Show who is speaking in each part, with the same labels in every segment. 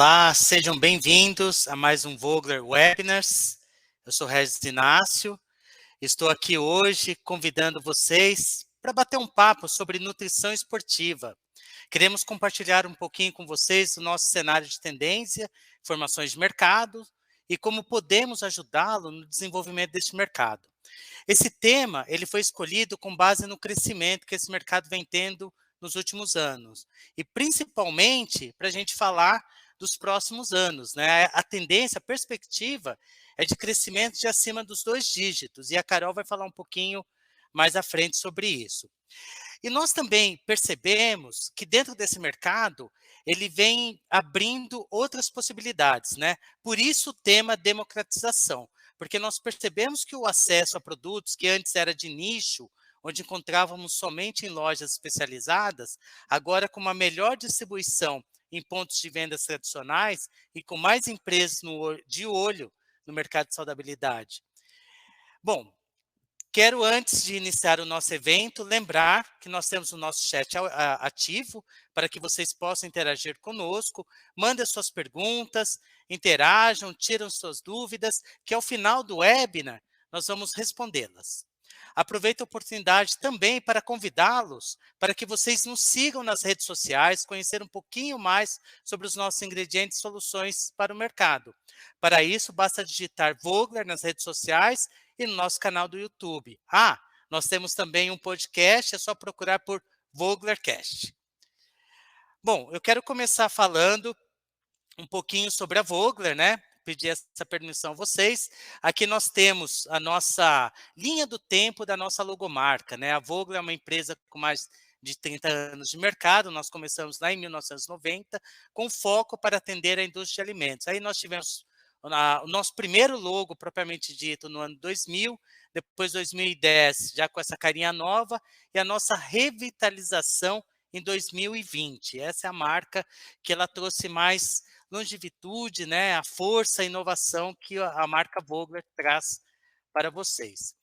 Speaker 1: Olá, sejam bem-vindos a mais um Vogler Webinars. Eu sou Regis Inácio, estou aqui hoje convidando vocês para bater um papo sobre nutrição esportiva. Queremos compartilhar um pouquinho com vocês o nosso cenário de tendência, informações de mercado e como podemos ajudá-lo no desenvolvimento deste mercado. Esse tema ele foi escolhido com base no crescimento que esse mercado vem tendo nos últimos anos, e principalmente para a gente falar dos próximos anos, né? A tendência, a perspectiva é de crescimento de acima dos 2 dígitos, e a Carol vai falar um pouquinho mais à frente sobre isso. E nós também percebemos que dentro desse mercado, ele vem abrindo outras possibilidades, né? Por isso o tema democratização, porque nós percebemos que o acesso a produtos que antes era de nicho, onde encontrávamos somente em lojas especializadas, agora com uma melhor distribuição em pontos de vendas tradicionais e com mais empresas de olho no mercado de saudabilidade. Bom, quero, antes de iniciar o nosso evento, lembrar que nós temos o nosso chat ativo para que vocês possam interagir conosco, mandem suas perguntas, interajam, tiram suas dúvidas, que ao final do webinar nós vamos respondê-las. Aproveito a oportunidade também para convidá-los para que vocês nos sigam nas redes sociais, conhecer um pouquinho mais sobre os nossos ingredientes e soluções para o mercado. Para isso, basta digitar Vogler nas redes sociais e no nosso canal do YouTube. Nós temos também um podcast, é só procurar por VoglerCast. Bom, eu quero começar falando um pouquinho sobre a Vogler, né? Pedir essa permissão a vocês. Aqui nós temos a nossa linha do tempo da nossa logomarca, né? A Vogler é uma empresa com mais de 30 anos de mercado, nós começamos lá em 1990, com foco para atender a indústria de alimentos. Aí nós tivemos o nosso primeiro logo, propriamente dito, no ano 2000, depois 2010, já com essa carinha nova, e a nossa revitalização em 2020. Essa é a marca que ela trouxe mais longevidade, né, a força, a inovação que a marca Vogler traz para vocês.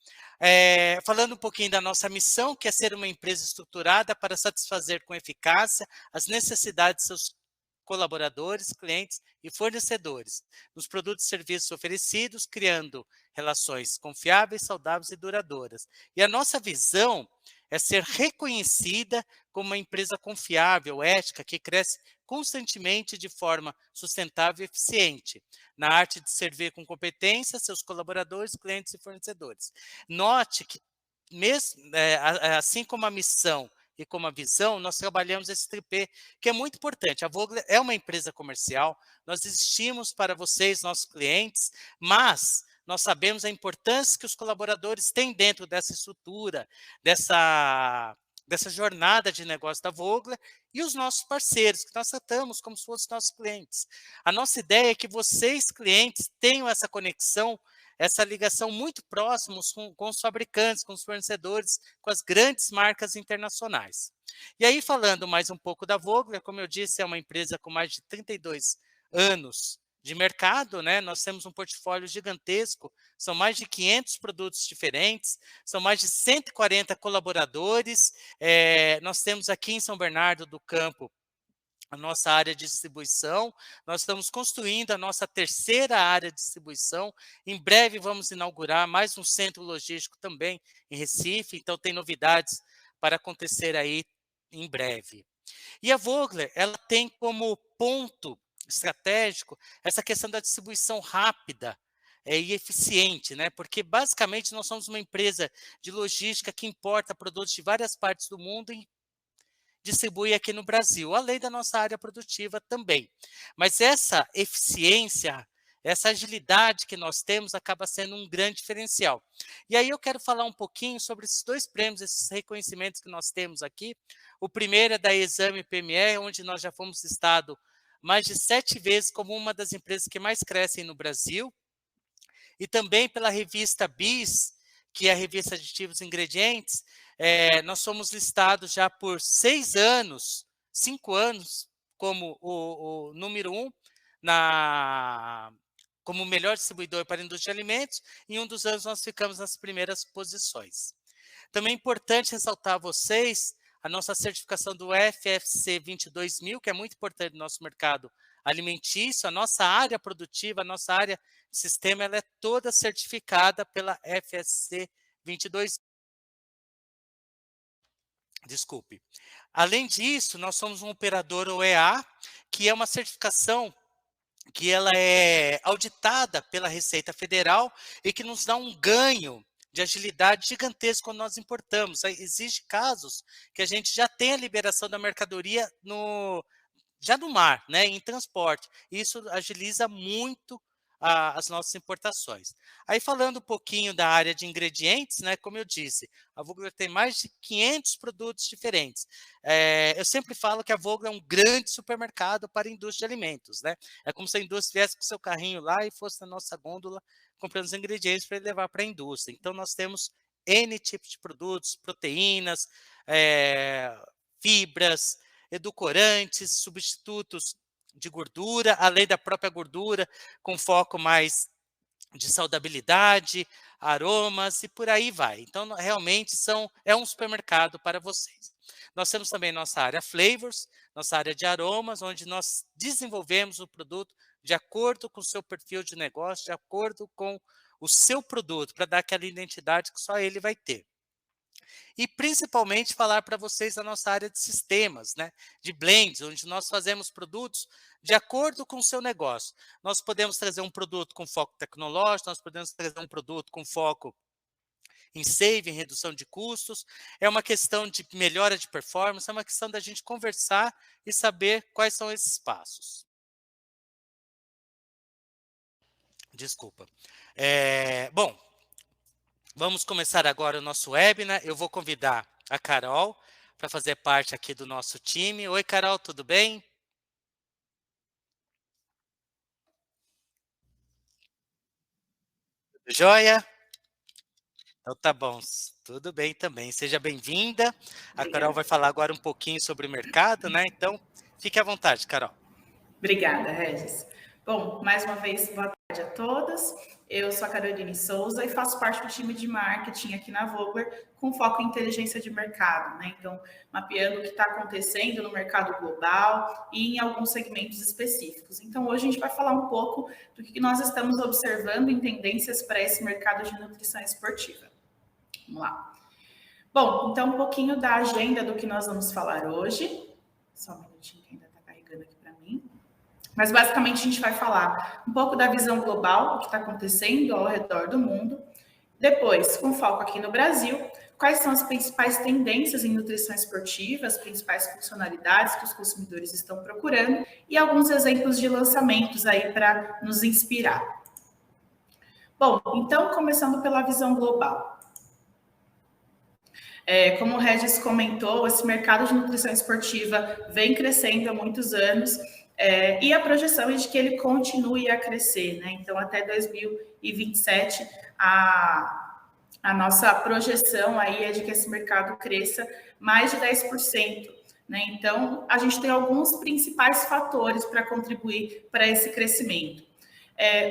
Speaker 1: Falando um pouquinho da nossa missão, que é ser uma empresa estruturada para satisfazer com eficácia as necessidades de seus colaboradores, clientes e fornecedores, nos produtos e serviços oferecidos, criando relações confiáveis, saudáveis e duradouras. E a nossa visão é ser reconhecida como uma empresa confiável, ética, que cresce constantemente de forma sustentável e eficiente, na arte de servir com competência seus colaboradores, clientes e fornecedores. Note que, mesmo, assim como a missão e como a visão, nós trabalhamos esse tripé, que é muito importante. A Vogler é uma empresa comercial, nós existimos para vocês, nossos clientes, mas nós sabemos a importância que os colaboradores têm dentro dessa estrutura, dessa jornada de negócio da Vogler, e os nossos parceiros, que nós tratamos como se fossem nossos clientes. A nossa ideia é que vocês, clientes, tenham essa conexão, essa ligação muito próxima com os fabricantes, com os fornecedores, com as grandes marcas internacionais. E aí, falando mais um pouco da Vogler, como eu disse, é uma empresa com mais de 32 anos de mercado, né? Nós temos um portfólio gigantesco, são mais de 500 produtos diferentes, são mais de 140 colaboradores, nós temos aqui em São Bernardo do Campo a nossa área de distribuição, nós estamos construindo a nossa terceira área de distribuição, em breve vamos inaugurar mais um centro logístico também em Recife, então tem novidades para acontecer aí em breve. E a Vogler, ela tem como ponto estratégico essa questão da distribuição rápida e eficiente, né? Porque basicamente nós somos uma empresa de logística que importa produtos de várias partes do mundo e distribui aqui no Brasil, além da nossa área produtiva também. Mas essa eficiência, essa agilidade que nós temos acaba sendo um grande diferencial. E aí eu quero falar um pouquinho sobre esses 2 prêmios, esses reconhecimentos que nós temos aqui. O primeiro é da Exame PME, onde nós já fomos listado mais de 7 vezes como uma das empresas que mais crescem no Brasil, e também pela revista BIS, que é a revista Aditivos e Ingredientes, nós somos listados já por 6 anos, 5 anos, como o número 1, como o melhor distribuidor para a indústria de alimentos, e em um dos anos nós ficamos nas primeiras posições. Também é importante ressaltar a vocês a nossa certificação do FFC 22000, que é muito importante no nosso mercado alimentício, a nossa área produtiva, a nossa área de sistema, ela é toda certificada pela FSC 22. Desculpe. Além disso, nós somos um operador OEA, que é uma certificação que ela é auditada pela Receita Federal e que nos dá um ganho de agilidade gigantesco quando nós importamos. Existem casos que a gente já tem a liberação da mercadoria já no mar, né, em transporte. Isso agiliza muito as nossas importações. Aí falando um pouquinho da área de ingredientes, né, como eu disse, a Vogler tem mais de 500 produtos diferentes. Eu sempre falo que a Vogler é um grande supermercado para a indústria de alimentos, né? É como se a indústria viesse com seu carrinho lá e fosse na nossa gôndola comprando os ingredientes para ele levar para a indústria. Então nós temos N tipos de produtos, proteínas, fibras, edulcorantes, substitutos de gordura, além da própria gordura, com foco mais de saudabilidade, aromas e por aí vai. Então, realmente é um supermercado para vocês. Nós temos também nossa área flavors, nossa área de aromas, onde nós desenvolvemos o produto de acordo com o seu perfil de negócio, de acordo com o seu produto, para dar aquela identidade que só ele vai ter. E principalmente falar para vocês da nossa área de sistemas, né, de blends, onde nós fazemos produtos de acordo com o seu negócio. Nós podemos trazer um produto com foco tecnológico, nós podemos trazer um produto com foco em saving, redução de custos, é uma questão de melhora de performance, é uma questão da gente conversar e saber quais são esses passos. Desculpa. Bom, vamos começar agora o nosso webinar. Eu vou convidar a Carol para fazer parte aqui do nosso time. Oi, Carol, tudo bem? Tudo jóia? Então tá bom, tudo bem também. Seja bem-vinda. A Carol vai falar agora um pouquinho sobre o mercado, né? Então, fique à vontade, Carol.
Speaker 2: Obrigada, Regis. Bom, mais uma vez, boa tarde a todas. Eu sou a Caroline Souza e faço parte do time de marketing aqui na Vogler, com foco em inteligência de mercado, né? Então, mapeando o que está acontecendo no mercado global e em alguns segmentos específicos. Então, hoje a gente vai falar um pouco do que nós estamos observando em tendências para esse mercado de nutrição esportiva. Vamos lá. Bom, então um pouquinho da agenda do que nós vamos falar hoje. Só um minutinho que ainda está carregando aqui para mim. Mas, basicamente, a gente vai falar um pouco da visão global, o que está acontecendo ao redor do mundo. Depois, com foco aqui no Brasil, quais são as principais tendências em nutrição esportiva, as principais funcionalidades que os consumidores estão procurando e alguns exemplos de lançamentos aí para nos inspirar. Bom, então, começando pela visão global. Como o Regis comentou, esse mercado de nutrição esportiva vem crescendo há muitos anos, e a projeção é de que ele continue a crescer, né? Então, até 2027, a nossa projeção aí é de que esse mercado cresça mais de 10%. Né? Então, a gente tem alguns principais fatores para contribuir para esse crescimento.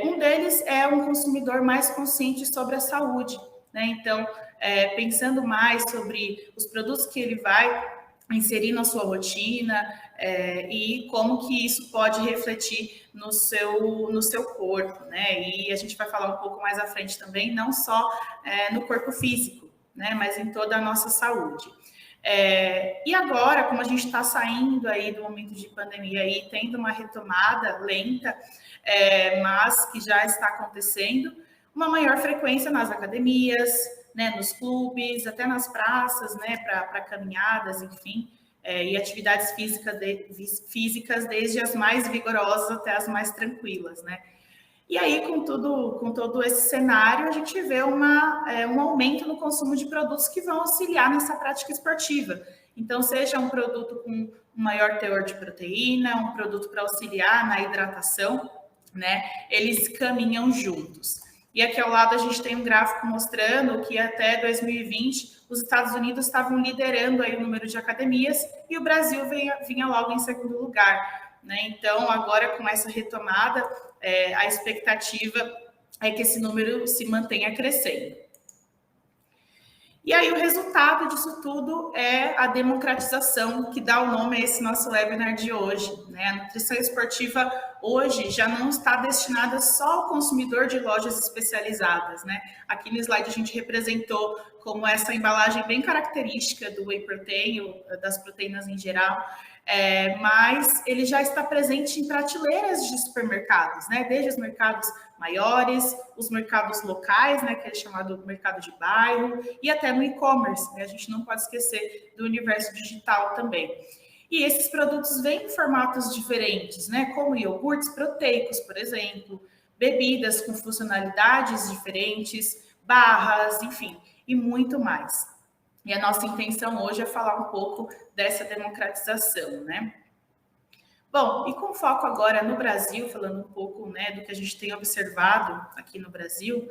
Speaker 2: Um deles é um consumidor mais consciente sobre a saúde, né? Então, pensando mais sobre os produtos que ele vai inserir na sua rotina e como que isso pode refletir no seu corpo, né? E a gente vai falar um pouco mais à frente também, não só no corpo físico, né? Mas em toda a nossa saúde. E agora, como a gente está saindo aí do momento de pandemia e tendo uma retomada lenta, mas que já está acontecendo, uma maior frequência nas academias, né, nos clubes, até nas praças, né, para caminhadas, enfim, e atividades físicas, desde as mais vigorosas até as mais tranquilas, né. E aí, com todo esse cenário, a gente vê um aumento no consumo de produtos que vão auxiliar nessa prática esportiva. Então, seja um produto com um maior teor de proteína, um produto para auxiliar na hidratação, né, eles caminham juntos. E aqui ao lado a gente tem um gráfico mostrando que até 2020 os Estados Unidos estavam liderando aí o número de academias e o Brasil vinha logo em segundo lugar, né? Então, agora com essa retomada, a expectativa é que esse número se mantenha crescendo. E aí o resultado disso tudo é a democratização, que dá o nome a esse nosso webinar de hoje, né? A nutrição esportiva hoje já não está destinada só ao consumidor de lojas especializadas, né? Aqui no slide a gente representou como essa embalagem bem característica do whey protein, ou das proteínas em geral, mas ele já está presente em prateleiras de supermercados, né? Desde os mercados maiores, os mercados locais, né, que é chamado mercado de bairro, e até no e-commerce, né? A gente não pode esquecer do universo digital também. E esses produtos vêm em formatos diferentes, né? Como iogurtes proteicos, por exemplo, bebidas com funcionalidades diferentes, barras, enfim, e muito mais. E a nossa intenção hoje é falar um pouco dessa democratização, né? Bom, e com foco agora no Brasil, falando um pouco, né, do que a gente tem observado aqui no Brasil,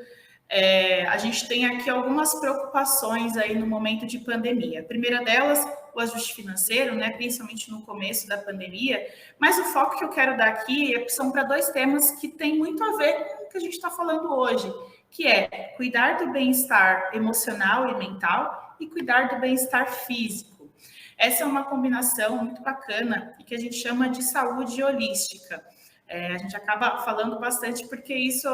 Speaker 2: a gente tem aqui algumas preocupações aí no momento de pandemia. A primeira delas, o ajuste financeiro, né, principalmente no começo da pandemia, mas o foco que eu quero dar aqui são para dois temas que têm muito a ver com o que a gente está falando hoje, que é cuidar do bem-estar emocional e mental e cuidar do bem-estar físico. Essa é uma combinação muito bacana e que a gente chama de saúde holística. A gente acaba falando bastante porque isso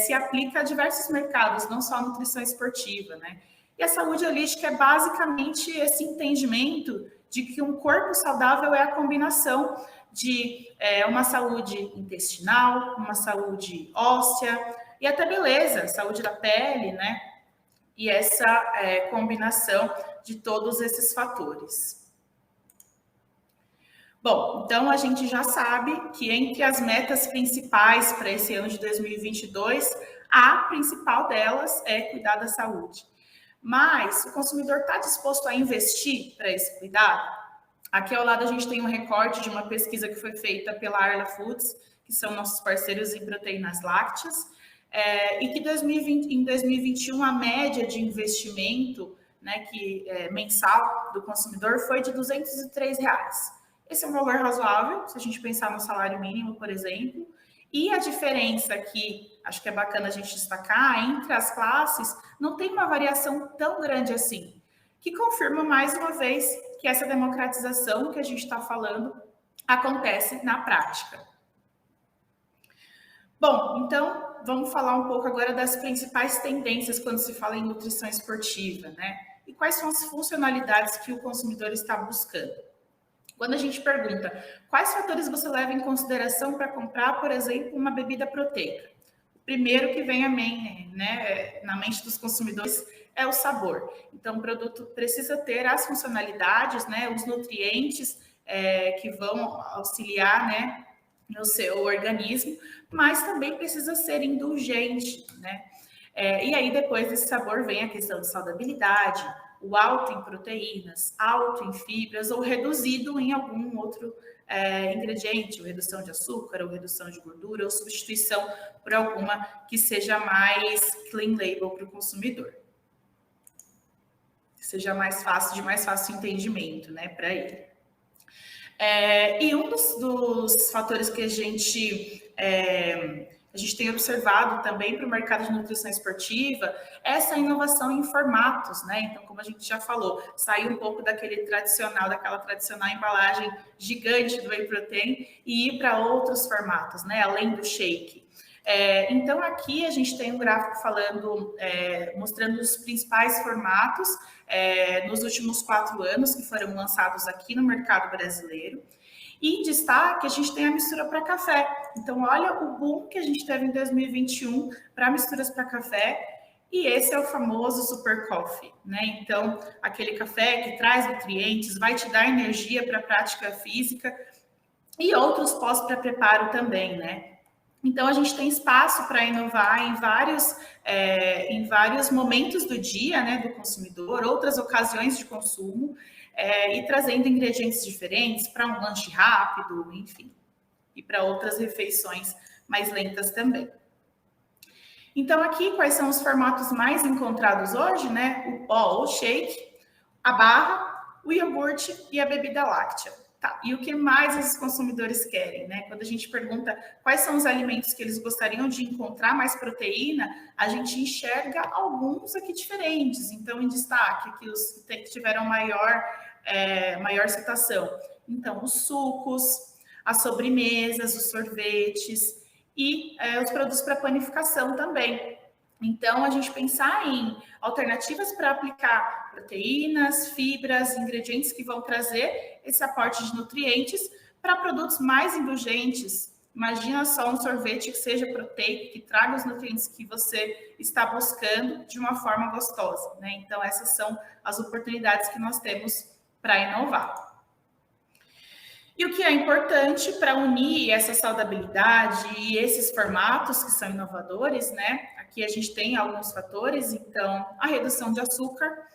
Speaker 2: se aplica a diversos mercados, não só a nutrição esportiva, né? E a saúde holística é basicamente esse entendimento de que um corpo saudável é a combinação de uma saúde intestinal, uma saúde óssea e até beleza, saúde da pele, né? E essa combinação de todos esses fatores. Bom, então a gente já sabe que entre as metas principais para esse ano de 2022, a principal delas é cuidar da saúde. Mas o consumidor está disposto a investir para esse cuidado? Aqui ao lado a gente tem um recorte de uma pesquisa que foi feita pela Arla Foods, que são nossos parceiros em proteínas lácteas, e que em 2021 a média de investimento, né, mensal do consumidor foi de R$ 203. Esse é um valor razoável, se a gente pensar no salário mínimo, por exemplo, e a diferença aqui, acho que é bacana a gente destacar, entre as classes, não tem uma variação tão grande assim, que confirma mais uma vez que essa democratização que a gente está falando acontece na prática. Bom, então vamos falar um pouco agora das principais tendências quando se fala em nutrição esportiva, né? E quais são as funcionalidades que o consumidor está buscando. Quando a gente pergunta quais fatores você leva em consideração para comprar, por exemplo, uma bebida proteica, o primeiro que vem na mente dos consumidores é o sabor. Então, o produto precisa ter as funcionalidades, né, os nutrientes que vão auxiliar, né, no seu organismo, mas também precisa ser indulgente, né? E aí, depois desse sabor, vem a questão de saudabilidade, o alto em proteínas, alto em fibras ou reduzido em algum outro ingrediente, ou redução de açúcar, ou redução de gordura, ou substituição por alguma que seja mais clean label para o consumidor. Que seja de mais fácil entendimento, né, para ele. E um dos fatores que a gente tem observado também para o mercado de nutrição esportiva é essa inovação em formatos, né? Então, como a gente já falou, sair um pouco daquela tradicional embalagem gigante do whey protein e ir para outros formatos, né? Além do shake. Então, aqui a gente tem um gráfico mostrando os principais formatos nos últimos 4 anos que foram lançados aqui no mercado brasileiro. E em destaque, a gente tem a mistura para café. Então, olha o boom que a gente teve em 2021 para misturas para café. E esse é o famoso Super Coffee, né? Então, aquele café que traz nutrientes, vai te dar energia para a prática física e outros pós para preparo também, né? Então, a gente tem espaço para inovar em vários momentos do dia, né, do consumidor, outras ocasiões de consumo, e trazendo ingredientes diferentes para um lanche rápido, enfim, e para outras refeições mais lentas também. Então, aqui, quais são os formatos mais encontrados hoje, né? O shake, a barra, o iogurte e a bebida láctea. Tá. E o que mais os consumidores querem, né? Quando a gente pergunta quais são os alimentos que eles gostariam de encontrar mais proteína, a gente enxerga alguns aqui diferentes. Então, em destaque, aqui os que tiveram maior citação. Então, os sucos, as sobremesas, os sorvetes e os produtos para panificação também. Então, a gente pensar em alternativas para aplicar proteínas, fibras, ingredientes que vão trazer esse aporte de nutrientes para produtos mais indulgentes. Imagina só um sorvete que seja proteico, que traga os nutrientes que você está buscando de uma forma gostosa, né? Então, essas são as oportunidades que nós temos para inovar. E o que é importante para unir essa saudabilidade e esses formatos que são inovadores, né? Aqui a gente tem alguns fatores, então, a redução de açúcar,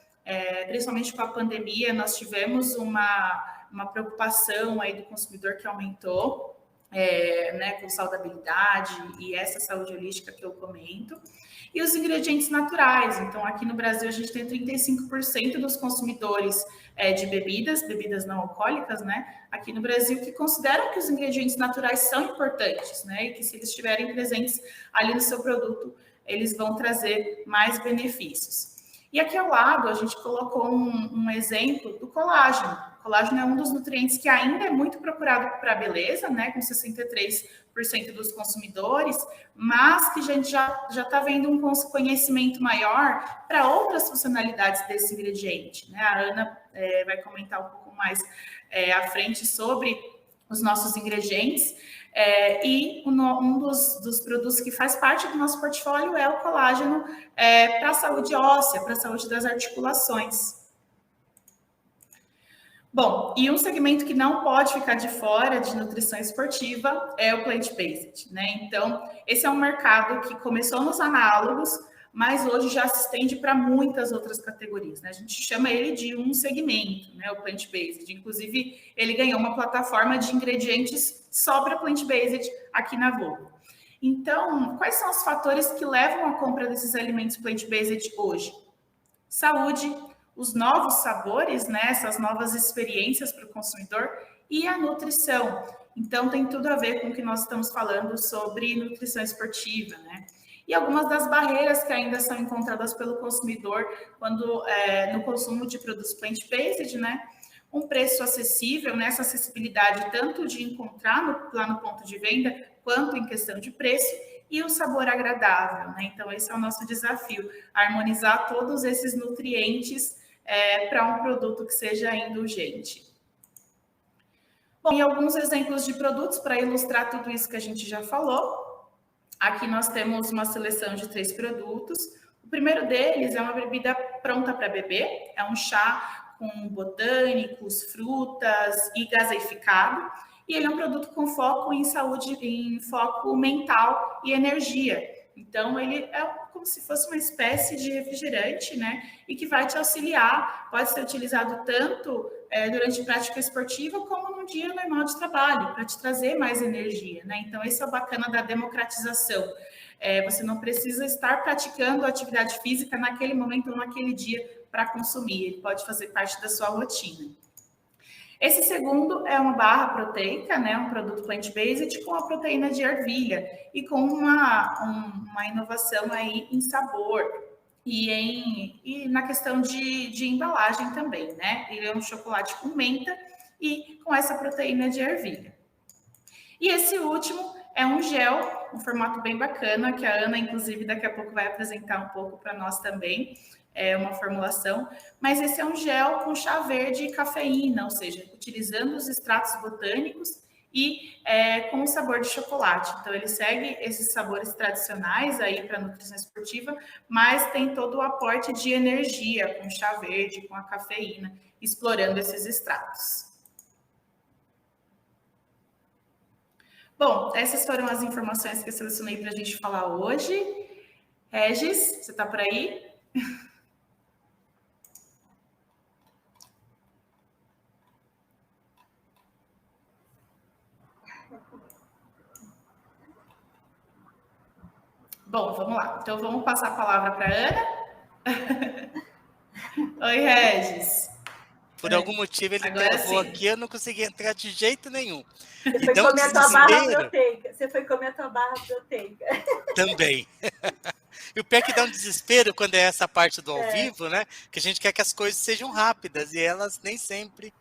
Speaker 2: principalmente com a pandemia, nós tivemos uma preocupação aí do consumidor que aumentou, né, com saudabilidade e essa saúde holística que eu comento. E os ingredientes naturais. Então, aqui no Brasil, a gente tem 35% dos consumidores de bebidas não alcoólicas, né? Aqui no Brasil, que consideram que os ingredientes naturais são importantes, né? E que se eles estiverem presentes ali no seu produto, eles vão trazer mais benefícios. E aqui ao lado, a gente colocou um exemplo do colágeno. O colágeno é um dos nutrientes que ainda é muito procurado para a beleza, né? Com 63% dos consumidores, mas que a gente já está vendo um conhecimento maior para outras funcionalidades desse ingrediente, né? A Ana vai comentar um pouco mais à frente sobre os nossos ingredientes. E um dos produtos que faz parte do nosso portfólio é o colágeno para a saúde óssea, para a saúde das articulações. Bom, e um segmento que não pode ficar de fora de nutrição esportiva é o plant-based, né? Então, esse é um mercado que começou nos análogos, mas hoje já se estende para muitas outras categorias, né? A gente chama ele de um segmento, né? O plant-based. Inclusive, ele ganhou uma plataforma de ingredientes só para plant-based aqui na Volvo. Então, quais são os fatores que levam à compra desses alimentos plant-based hoje? Saúde, os novos sabores, né, essas novas experiências para o consumidor e a nutrição. Então, tem tudo a ver com o que nós estamos falando sobre nutrição esportiva, né? E algumas das barreiras que ainda são encontradas pelo consumidor quando no consumo de produtos plant-based, né? Um preço acessível, né? Essa acessibilidade tanto de encontrar lá no ponto de venda, quanto em questão de preço, e o sabor agradável, né? Então, esse é o nosso desafio, harmonizar todos esses nutrientes para um produto que seja indulgente. Bom, e alguns exemplos de produtos para ilustrar tudo isso que a gente já falou. Aqui nós temos uma seleção de 3 produtos. O primeiro deles é uma bebida pronta para beber, é um chá com botânicos, frutas e gaseificado. E ele é um produto com foco em saúde, em foco mental e energia. Então, ele é como se fosse uma espécie de refrigerante, né? E que vai te auxiliar, pode ser utilizado tanto durante prática esportiva como num dia normal de trabalho, para te trazer mais energia, né? Então, esse é o bacana da democratização. Você não precisa estar praticando atividade física naquele momento ou naquele dia para consumir. Ele pode fazer parte da sua rotina. Esse segundo é uma barra proteica, né, um produto plant-based com a proteína de ervilha e com uma inovação aí em sabor e na questão de embalagem também, né? Ele é um chocolate com menta e com essa proteína de ervilha. E esse último é um gel, um formato bem bacana, que a Ana, inclusive, daqui a pouco vai apresentar um pouco para nós também. É uma formulação, mas esse é um gel com chá verde e cafeína, ou seja, utilizando os extratos botânicos e com o sabor de chocolate. Então, ele segue esses sabores tradicionais aí para a nutrição esportiva, mas tem todo o aporte de energia com o chá verde, com a cafeína, explorando esses extratos. Bom, essas foram as informações que eu selecionei para a gente falar hoje. Regis, você está por aí? Bom, vamos lá. Então, vamos passar a palavra para a Ana. Oi, Regis.
Speaker 1: Por algum motivo ele
Speaker 2: Agora
Speaker 1: travou
Speaker 2: sim.
Speaker 1: aqui, eu não consegui entrar de jeito nenhum.
Speaker 3: Você
Speaker 1: E
Speaker 3: foi
Speaker 1: dá um
Speaker 3: comer a tua barra
Speaker 1: desespero
Speaker 3: proteica. Você foi comer a tua barra proteica.
Speaker 1: também. E o pior é que dá um desespero quando é essa parte do ao vivo, né? Que a gente quer que as coisas sejam rápidas e elas nem sempre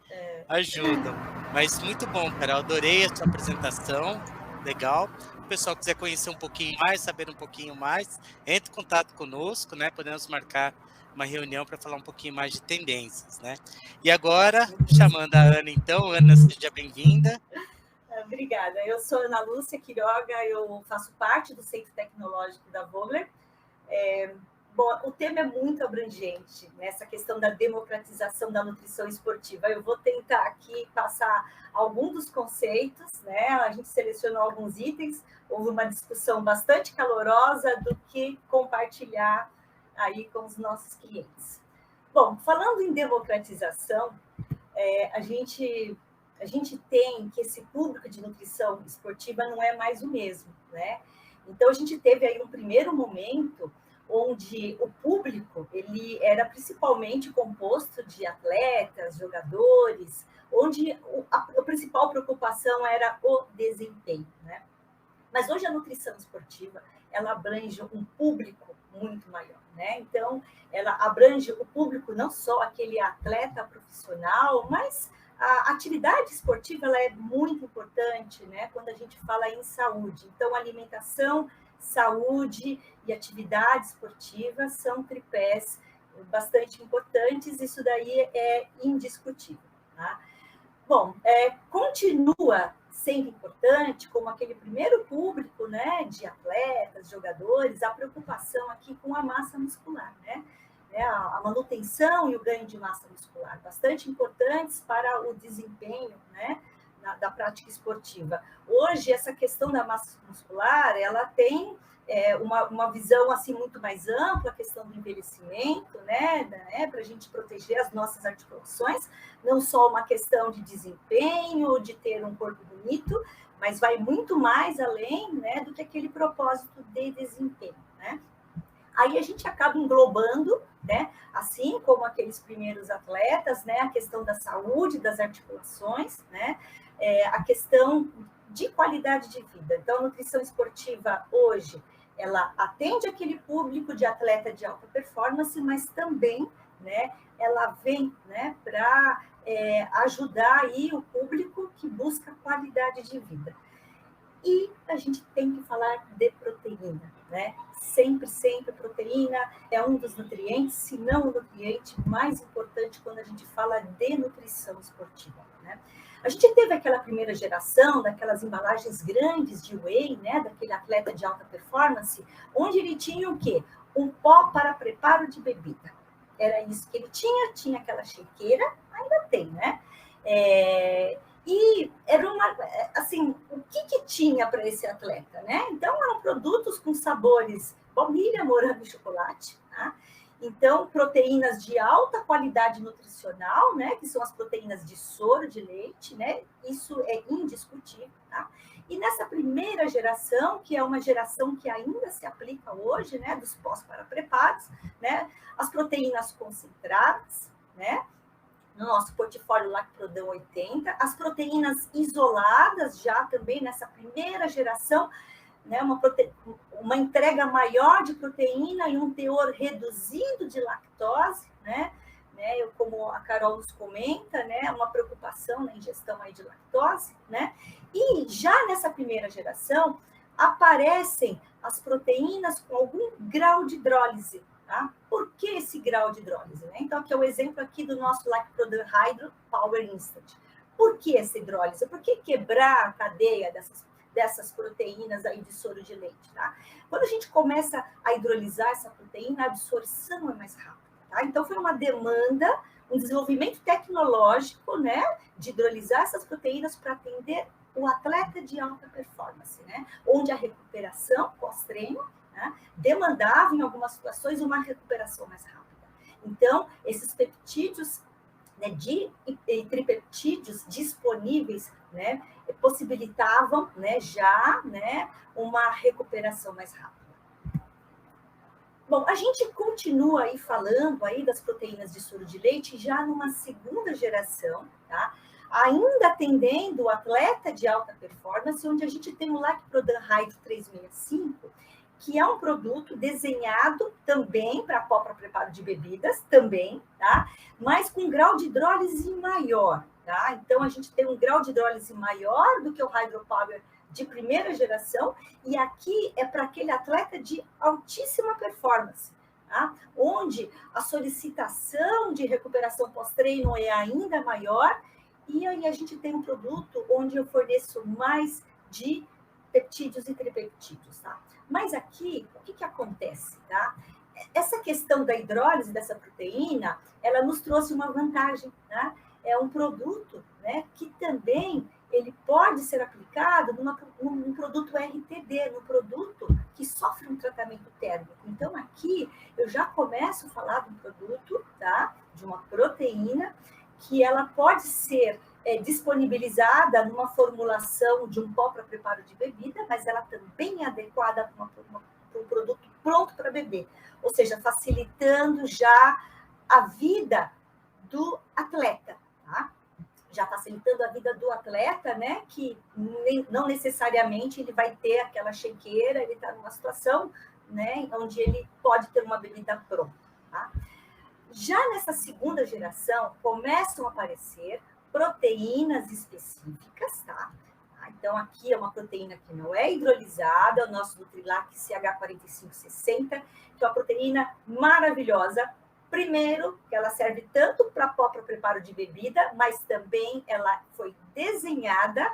Speaker 1: ajudam. Mas muito bom, Carol. Adorei a sua apresentação. Legal. Se o pessoal quiser conhecer um pouquinho mais, saber um pouquinho mais, entre em contato conosco, né? Podemos marcar uma reunião para falar um pouquinho mais de tendências, né? E agora, chamando a Ana, então. Ana, seja bem-vinda.
Speaker 3: Obrigada. Eu sou Ana Lúcia Quiroga, eu faço parte do Centro Tecnológico da Vogler. Bom, o tema é muito abrangente, nessa questão da democratização da nutrição esportiva. Eu vou tentar aqui passar alguns dos conceitos, né? A gente selecionou alguns itens, houve uma discussão bastante calorosa do que compartilhar aí com os nossos clientes. Bom, falando em democratização, a gente tem que esse público de nutrição esportiva não é mais o mesmo, né? Então, a gente teve aí um primeiro momento onde o público ele era principalmente composto de atletas, jogadores, onde a principal preocupação era o desempenho, né? Mas hoje a nutrição esportiva, ela abrange um público muito maior, né? Então, ela abrange o público não só aquele atleta profissional, mas a atividade esportiva ela é muito importante, né? Quando a gente fala em saúde. Então, alimentação, saúde e atividade esportiva são tripés bastante importantes, isso daí é indiscutível, tá? Bom, continua sendo importante, como aquele primeiro público, né, de atletas, jogadores, a preocupação aqui com a massa muscular, né? A manutenção e o ganho de massa muscular, bastante importantes para o desempenho, né, da prática esportiva. Hoje, essa questão da massa muscular, ela tem uma visão assim muito mais ampla, a questão do envelhecimento, né, para a gente proteger as nossas articulações, não só uma questão de desempenho, de ter um corpo bonito, mas vai muito mais além, né, do que aquele propósito de desempenho, né? Aí a gente acaba englobando, né, assim como aqueles primeiros atletas, né, a questão da saúde, das articulações, né, a questão de qualidade de vida. Então, a nutrição esportiva hoje, ela atende aquele público de atleta de alta performance, mas também, né, ela vem, né, para ajudar aí o público que busca qualidade de vida. E a gente tem que falar de proteína, né? Sempre proteína é um dos nutrientes, se não o nutriente mais importante quando a gente fala de nutrição esportiva, né? A gente teve aquela primeira geração daquelas embalagens grandes de whey, né? Daquele atleta de alta performance, onde ele tinha o quê? Um pó para preparo de bebida. Era isso que ele tinha aquela shakeira, ainda tem, né? E era assim, o que tinha para esse atleta, né? Então, eram produtos com sabores baunilha, morango e chocolate, tá? Então, proteínas de alta qualidade nutricional, né? Que são as proteínas de soro de leite, né? Isso é indiscutível, tá? E nessa primeira geração, que é uma geração que ainda se aplica hoje, né? Dos pós-para-preparos, né? As proteínas concentradas, né? No nosso portfólio Lacprodão 80, as proteínas isoladas já também nessa primeira geração, né, uma entrega maior de proteína e um teor reduzido de lactose, né, como a Carol nos comenta, né, uma preocupação na ingestão aí de lactose, né, e já nessa primeira geração aparecem as proteínas com algum grau de hidrólise. Tá? Por que esse grau de hidrólise? Né? Então, aqui é o exemplo aqui do nosso Lacprodam Hydro Power Instant. Por que essa hidrólise? Por que quebrar a cadeia dessas proteínas aí de soro de leite? Tá? Quando a gente começa a hidrolisar essa proteína, a absorção é mais rápida. Tá? Então, foi uma demanda, um desenvolvimento tecnológico, né, de hidrolisar essas proteínas para atender o atleta de alta performance, né? Onde a recuperação pós-treino, né, demandava, em algumas situações, uma recuperação mais rápida. Então, esses peptídeos, né, tripeptídeos disponíveis, né, possibilitavam, né, já, né, uma recuperação mais rápida. Bom, a gente continua aí falando aí das proteínas de soro de leite já numa segunda geração, tá? Ainda atendendo o atleta de alta performance, onde a gente tem o Lacprodan Hydro 365, que é um produto desenhado também para pó para preparo de bebidas, também, tá? Mas com grau de hidrólise maior, tá? Então, a gente tem um grau de hidrólise maior do que o Hydropower de primeira geração, e aqui é para aquele atleta de altíssima performance, tá? Onde a solicitação de recuperação pós-treino é ainda maior, e aí a gente tem um produto onde eu forneço mais de peptídeos e tripeptídeos, tá? Mas aqui, o que acontece, tá? Essa questão da hidrólise dessa proteína, ela nos trouxe uma vantagem, né? É um produto, né, que também ele pode ser aplicado num produto RTD, num produto que sofre um tratamento térmico. Então, aqui eu já começo a falar de um produto, tá? De uma proteína que ela pode ser disponibilizada numa formulação de um pó para preparo de bebida, mas ela também é adequada para um produto pronto para beber. Ou seja, facilitando já a vida do atleta, tá? Já facilitando a vida do atleta, né? Que não necessariamente ele vai ter aquela chequeira, ele está numa situação, né, onde ele pode ter uma bebida pronta, tá? Já nessa segunda geração, começam a aparecer proteínas específicas, tá? Então, aqui é uma proteína que não é hidrolisada, o nosso Nutrilac CH4560, que é uma proteína maravilhosa. Primeiro, que ela serve tanto para pó para preparo de bebida, mas também ela foi desenhada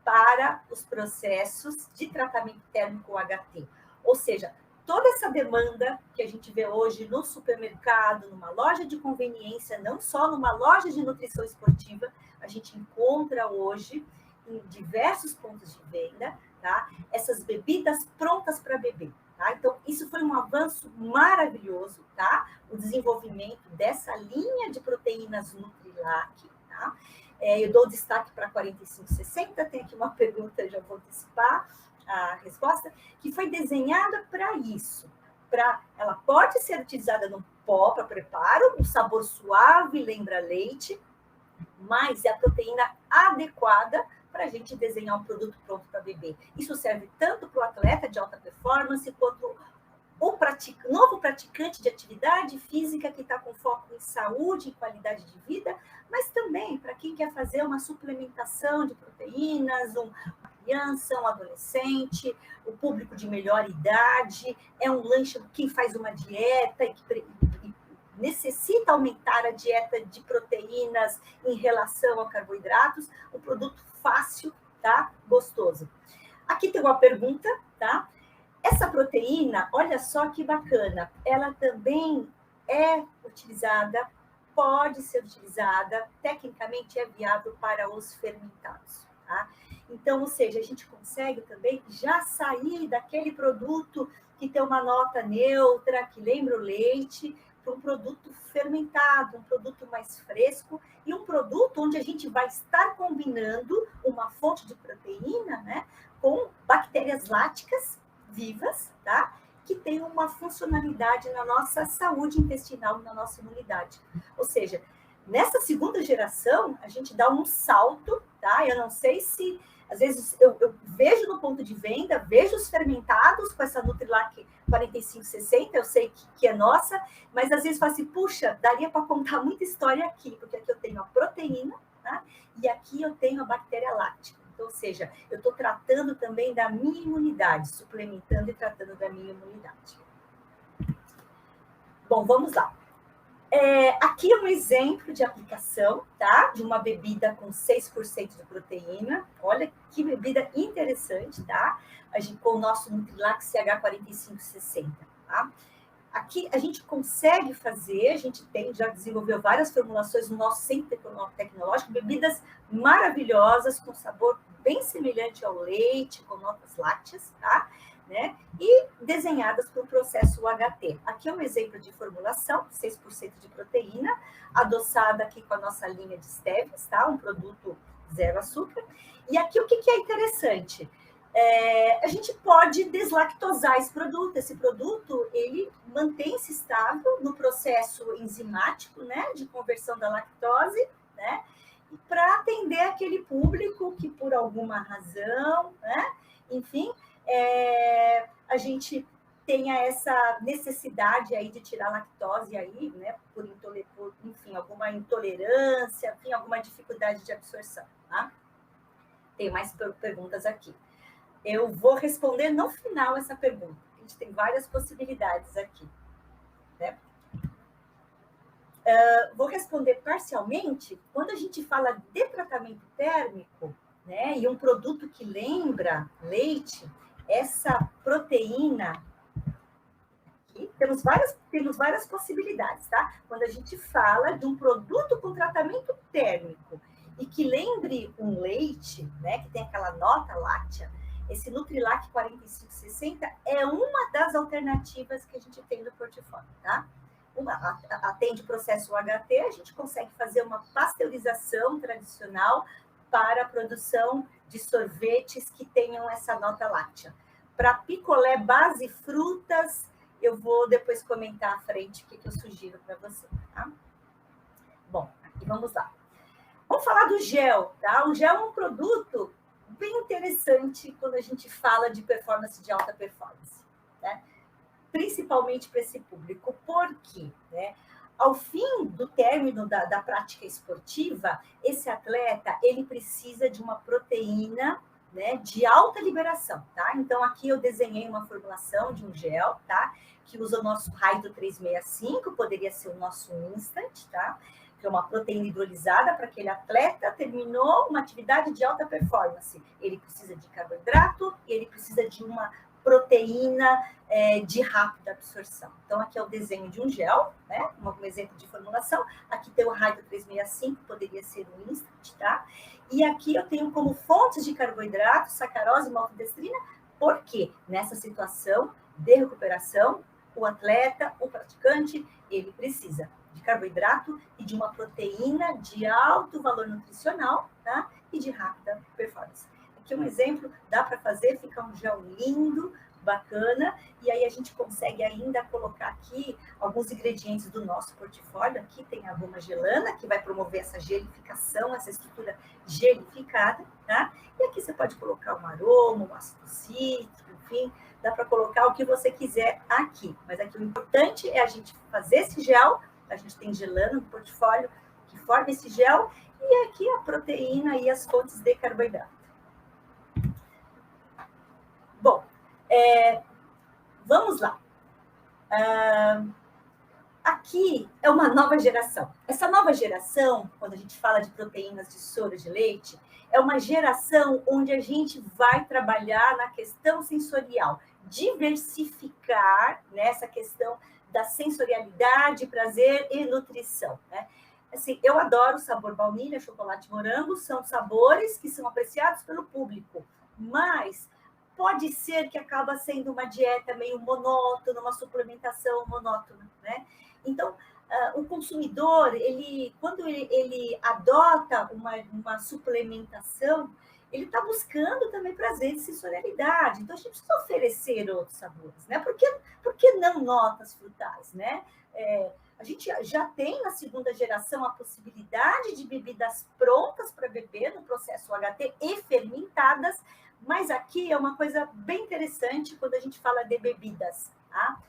Speaker 3: para os processos de tratamento térmico HT. Ou seja, toda essa demanda que a gente vê hoje no supermercado, numa loja de conveniência, não só numa loja de nutrição esportiva, a gente encontra hoje em diversos pontos de venda, tá? Essas bebidas prontas para beber. Tá? Então, isso foi um avanço maravilhoso, tá? O desenvolvimento dessa linha de proteínas Nutrilac, tá? Eu dou destaque para 4560, tem aqui uma pergunta, já vou antecipar a resposta, que foi desenhada para isso. Ela pode ser utilizada no pó para preparo, um sabor suave, lembra leite, mas é a proteína adequada para a gente desenhar um produto pronto para beber. Isso serve tanto para o atleta de alta performance, quanto o novo praticante de atividade física que está com foco em saúde e qualidade de vida, mas também para quem quer fazer uma suplementação de proteínas, uma criança, um adolescente, o público de melhor idade, é um lanche, quem faz uma dieta e que necessita aumentar a dieta de proteínas em relação a carboidratos, um produto fácil, tá? Gostoso. Aqui tem uma pergunta, tá? Essa proteína, olha só que bacana, ela também é utilizada, pode ser utilizada, tecnicamente é viável para os fermentados, tá? Então, ou seja, a gente consegue também já sair daquele produto que tem uma nota neutra, que lembra o leite, para um produto fermentado, um produto mais fresco e um produto onde a gente vai estar combinando uma fonte de proteína, né, com bactérias láticas vivas, tá? Que tem uma funcionalidade na nossa saúde intestinal e na nossa imunidade. Ou seja, nessa segunda geração, a gente dá um salto, tá? Eu não sei se... Às vezes eu vejo no ponto de venda, vejo os fermentados com essa Nutrilac 4560, eu sei que é nossa, mas às vezes falo assim, puxa, daria para contar muita história aqui, porque aqui eu tenho a proteína, tá? E aqui eu tenho a bactéria láctica. Então, ou seja, eu estou tratando também da minha imunidade, suplementando e tratando da minha imunidade. Bom, vamos lá. Aqui é um exemplo de aplicação, tá? De uma bebida com 6% de proteína. Olha que bebida interessante, tá? Com o nosso Nutrilac CH4560, tá? Aqui a gente consegue fazer, a gente já desenvolveu várias formulações no nosso centro tecnológico, bebidas maravilhosas, com sabor bem semelhante ao leite, com notas lácteas, tá? Né? E desenhadas para o processo UHT. Aqui é um exemplo de formulação, 6% de proteína, adoçada aqui com a nossa linha de Stevias, tá? Um produto zero açúcar. E aqui o que é interessante? a gente pode deslactosar esse produto. Esse produto, ele mantém-se estável no processo enzimático, né, de conversão da lactose, né, para atender aquele público que, por alguma razão, né, enfim, a gente tenha essa necessidade aí de tirar a lactose aí, né, por enfim, alguma intolerância, enfim, alguma dificuldade de absorção, tá? Tem mais perguntas aqui. Eu vou responder no final essa pergunta. A gente tem várias possibilidades aqui, né? Vou responder parcialmente. Quando a gente fala de tratamento térmico, né, e um produto que lembra leite, essa proteína, aqui, temos várias possibilidades, tá? Quando a gente fala de um produto com tratamento térmico e que lembre um leite, né, que tem aquela nota láctea, esse Nutrilac 4560 é uma das alternativas que a gente tem no portfólio, tá? Atende o processo UHT, a gente consegue fazer uma pasteurização tradicional para a produção de sorvetes que tenham essa nota láctea. Para picolé base frutas, eu vou depois comentar à frente o que eu sugiro para você, tá? Bom, aqui vamos lá. Vamos falar do gel, tá? O gel é um produto bem interessante quando a gente fala de performance, de alta performance, né? Principalmente para esse público. Por quê? Né? Ao fim do término da prática esportiva, esse atleta ele precisa de uma proteína, né, de alta liberação, tá? Então, aqui eu desenhei uma formulação de um gel, tá? Que usa o nosso Hydro 365, poderia ser o nosso Instant, tá? Que é uma proteína hidrolisada para aquele atleta, terminou uma atividade de alta performance. Ele precisa de carboidrato e ele precisa de uma proteína de rápida absorção. Então, aqui é o desenho de um gel, né? Um exemplo de formulação. Aqui tem o Hydro 365, poderia ser um Instant, tá? E aqui eu tenho como fontes de carboidrato, sacarose e maltodestrina, porque nessa situação de recuperação, o atleta, o praticante, ele precisa de carboidrato e de uma proteína de alto valor nutricional, tá? E de rápida performance. Aqui um exemplo, dá para fazer, fica um gel lindo, bacana, e aí a gente consegue ainda colocar aqui alguns ingredientes do nosso portfólio. Aqui tem a goma gelana, que vai promover essa gelificação, essa estrutura gelificada, tá? E aqui você pode colocar um aroma, um ácido cítrico, enfim, dá para colocar o que você quiser aqui. Mas aqui o importante é a gente fazer esse gel, a gente tem gelana no portfólio que forma esse gel, e aqui a proteína e as fontes de carboidrato. Bom, vamos lá. Aqui é uma nova geração. Essa nova geração, quando a gente fala de proteínas de soro de leite, é uma geração onde a gente vai trabalhar na questão sensorial, diversificar nessa questão da sensorialidade, prazer e nutrição, né? Assim, eu adoro o sabor baunilha, chocolate e morango, são sabores que são apreciados pelo público, mas pode ser que acaba sendo uma dieta meio monótona, uma suplementação monótona, né? Então, o consumidor, quando ele adota uma suplementação, ele está buscando também prazer e sensorialidade. Então, a gente precisa oferecer outros sabores, né? Por que não notas frutais, né? A gente já tem na segunda geração a possibilidade de bebidas prontas para beber no processo UHT e fermentadas, mas aqui é uma coisa bem interessante quando a gente fala de bebidas, tá?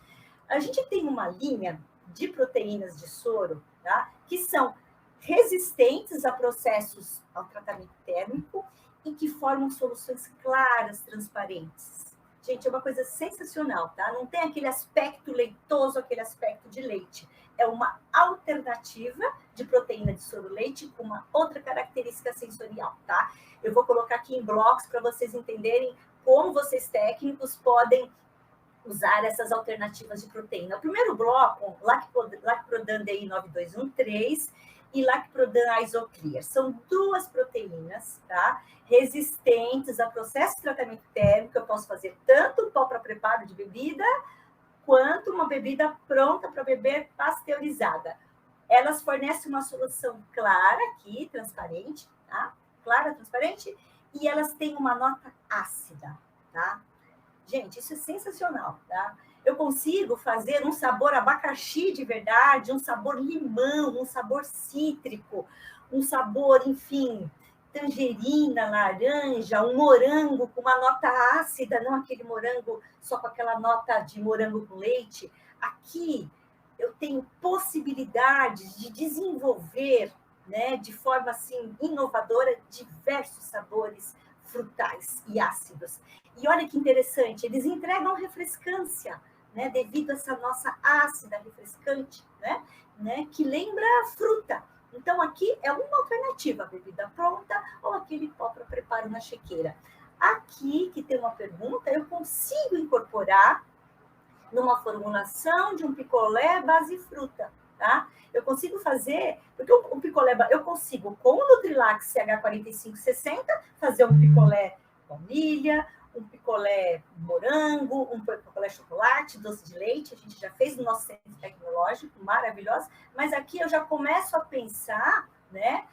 Speaker 3: A gente tem uma linha de proteínas de soro, tá? Que são resistentes a processos ao tratamento térmico e que formam soluções claras, transparentes. Gente, é uma coisa sensacional, tá? Não tem aquele aspecto leitoso, aquele aspecto de leite. É uma alternativa de proteína de soro leite com uma outra característica sensorial, tá? Eu vou colocar aqui em blocos para vocês entenderem como vocês técnicos podem usar essas alternativas de proteína. O primeiro bloco, Lacprodan DI 9213 e Lacprodan Isoclear. São duas proteínas, tá? Resistentes a processo de tratamento térmico. Eu posso fazer tanto pó para preparo de bebida, quanto uma bebida pronta para beber pasteurizada. Elas fornecem uma solução clara aqui, transparente, tá? Clara, transparente, e elas têm uma nota ácida. tá? Gente, isso é sensacional, tá? Eu consigo fazer um sabor abacaxi de verdade, um sabor limão, um sabor cítrico, um sabor, enfim, tangerina, laranja, um morango com uma nota ácida, não aquele morango só com aquela nota de morango com leite. Aqui eu tenho possibilidades de desenvolver, né, de forma assim inovadora, diversos sabores frutais e ácidos. E olha que interessante, eles entregam refrescância, né, devido a essa nossa ácida refrescante, né, que lembra fruta. Então, aqui é uma alternativa, a bebida pronta ou aquele pó para preparo na chequeira. Aqui, que tem uma pergunta, eu consigo incorporar numa formulação de um picolé base fruta, tá? Eu consigo fazer, porque o picolé, eu consigo, com o Nutrilax CH4560, fazer um picolé baunilha, um picolé morango, um picolé chocolate, doce de leite, a gente já fez no nosso centro tecnológico, maravilhoso, mas aqui eu já começo a pensar, né,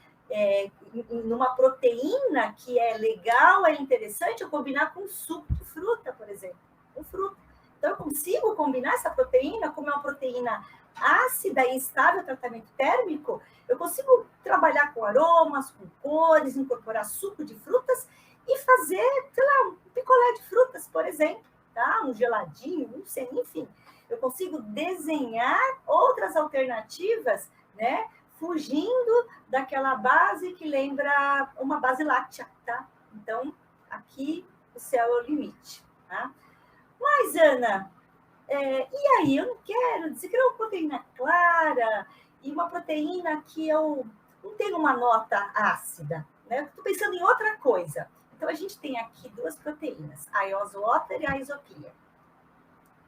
Speaker 3: numa proteína que é legal, é interessante eu combinar com suco de fruta, por exemplo, com fruta. Então, eu consigo combinar essa proteína, como é uma proteína ácida e estável, tratamento térmico, eu consigo trabalhar com aromas, com cores, incorporar suco de frutas e fazer, sei lá, um picolé de frutas, por exemplo, tá? Um geladinho, não sei, enfim. Eu consigo desenhar outras alternativas, né? Fugindo daquela base que lembra uma base láctea, tá? Então, aqui o céu é o limite, tá? Mas, Ana, e aí? Eu não quero dizer que é uma proteína clara e uma proteína que eu não tenho uma nota ácida, né? Estou pensando em outra coisa. Então, a gente tem aqui duas proteínas, a Isowater e a Isoclear.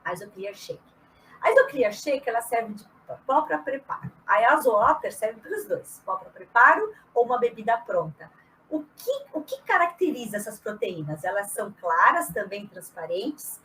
Speaker 3: A Isoclear Shake. A Isoclear Shake, ela serve de pó para preparo. A Isowater serve para os dois, pó para preparo ou uma bebida pronta. O que caracteriza essas proteínas? Elas são claras, também transparentes,